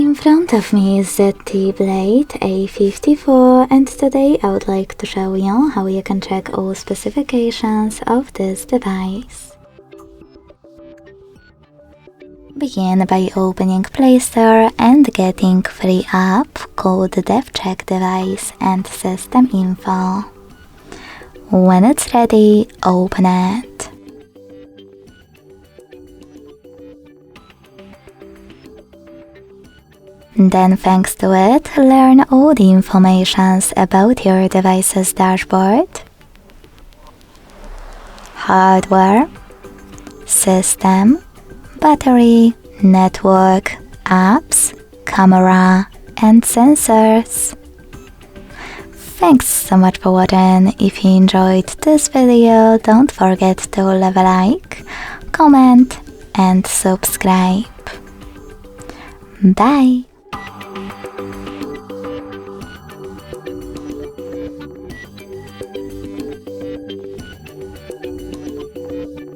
In front of me is ZTE Blade A54, and today I would like to show you how you can check all specifications of this device. Begin by opening Play Store and getting free app called DevCheck Device and System Info. When it's ready, open it. Then, thanks to it, learn all the informations about your device's dashboard, hardware, system, battery, network, apps, camera, and sensors. Thanks so much for watching. If you enjoyed this video, don't forget to leave a like, comment, and subscribe. Bye!